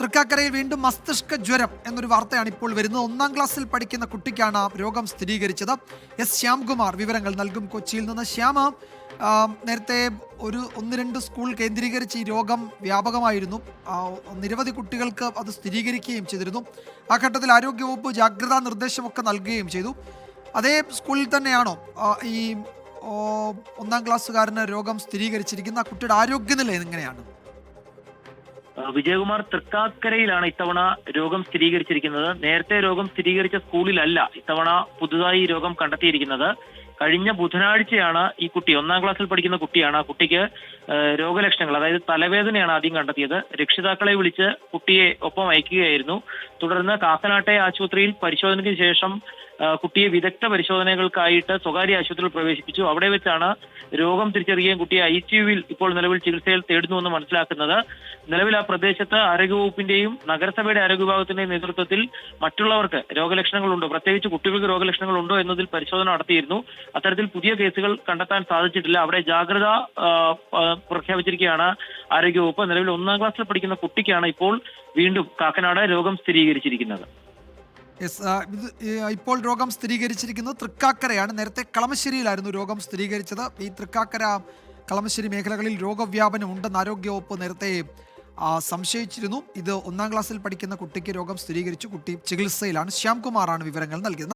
തൃക്കാക്കരയിൽ വീണ്ടും മസ്തിഷ്ക ജ്വരം എന്നൊരു വാർത്തയാണ് ഇപ്പോൾ വരുന്നത്. 1-ാം ക്ലാസ്സിൽ പഠിക്കുന്ന കുട്ടിക്കാണ് രോഗം സ്ഥിരീകരിച്ചത്. എസ് ശ്യാംകുമാർ വിവരങ്ങൾ നൽകും കൊച്ചിയിൽ നിന്ന്. ശ്യാമ, നേരത്തെ ഒന്ന് രണ്ട് സ്കൂൾ കേന്ദ്രീകരിച്ച് ഈ രോഗം വ്യാപകമായിരുന്നു. നിരവധി കുട്ടികൾക്ക് അത് സ്ഥിരീകരിക്കുകയും ചെയ്തിരുന്നു. ആ ഘട്ടത്തിൽ ആരോഗ്യവകുപ്പ് ജാഗ്രതാ നിർദ്ദേശമൊക്കെ നൽകുകയും ചെയ്തു. അതേ സ്കൂളിൽ തന്നെയാണോ ഈ 1-ാം ക്ലാസ്സുകാരന് രോഗം സ്ഥിരീകരിച്ചിരിക്കുന്ന ആ കുട്ടിയുടെ ആരോഗ്യനില എങ്ങനെയാണ്? വിജയകുമാർ, തൃക്കാക്കരയിലാണ് ഇത്തവണ രോഗം സ്ഥിരീകരിച്ചിരിക്കുന്നത്. നേരത്തെ രോഗം സ്ഥിരീകരിച്ച സ്കൂളിലല്ല ഇത്തവണ പുതുതായി രോഗം കണ്ടെത്തിയിരിക്കുന്നത്. കഴിഞ്ഞ ബുധനാഴ്ചയാണ് ഈ കുട്ടി, 1-ാം ക്ലാസ്സിൽ പഠിക്കുന്ന കുട്ടിയാണ്. ആ കുട്ടിക്ക് രോഗലക്ഷണങ്ങൾ, അതായത് തലവേദനയാണ് ആദ്യം കണ്ടെത്തിയത്. രക്ഷിതാക്കളെ വിളിച്ച് കുട്ടിയെ ഒപ്പം അയക്കുകയായിരുന്നു. തുടർന്ന് കാക്കനാട്ടെ ആശുപത്രിയിൽ പരിശോധനയ്ക്ക് ശേഷം കുട്ടിയെ വിദഗ്ധ പരിശോധനകൾക്കായിട്ട് സ്വകാര്യ ആശുപത്രിയിൽ പ്രവേശിപ്പിച്ചു. അവിടെ വെച്ചാണ് രോഗം തിരിച്ചറിയുകയും കുട്ടിയെ ICUവിൽ ഇപ്പോൾ നിലവിൽ ചികിത്സയിൽ തേടുന്നുവെന്ന് മനസ്സിലാക്കുന്നത്. നിലവിൽ ആ പ്രദേശത്ത് ആരോഗ്യവകുപ്പിന്റെയും നഗരസഭയുടെ ആരോഗ്യ വിഭാഗത്തിന്റെയും നേതൃത്വത്തിൽ മറ്റുള്ളവർക്ക് രോഗലക്ഷണങ്ങളുണ്ടോ, പ്രത്യേകിച്ച് കുട്ടികൾക്ക് രോഗലക്ഷണങ്ങളുണ്ടോ എന്നതിൽ പരിശോധന നടത്തിയിരുന്നു. അത്തരത്തിൽ പുതിയ കേസുകൾ കണ്ടെത്താൻ സാധിച്ചിട്ടില്ല. അവിടെ ജാഗ്രത പ്രഖ്യാപിച്ചിരിക്കുകയാണ് ആരോഗ്യവകുപ്പ്. നിലവിൽ 1-ാം ക്ലാസ്സിൽ പഠിക്കുന്ന കുട്ടിക്കാണ് ഇപ്പോൾ വീണ്ടും കാക്കനാട് രോഗം സ്ഥിരീകരിച്ചിരിക്കുന്നത്. ഇപ്പോൾ രോഗം സ്ഥിരീകരിച്ചിരിക്കുന്നത് തൃക്കാക്കരയാണ്. നേരത്തെ കളമശ്ശേരിയിലായിരുന്നു രോഗം സ്ഥിരീകരിച്ചത്. ഈ തൃക്കാക്കര കളമശ്ശേരി മേഖലകളിൽ രോഗവ്യാപനം ഉണ്ടെന്ന് ആരോഗ്യവകുപ്പ് നേരത്തെ സംശയിച്ചിരുന്നു. ഇത് 1-ാം ക്ലാസ്സിൽ പഠിക്കുന്ന കുട്ടിക്ക് രോഗം സ്ഥിരീകരിച്ചു. കുട്ടി ചികിത്സയിലാണ്. ശ്യാംകുമാറാണ് വിവരങ്ങൾ നൽകിയത്.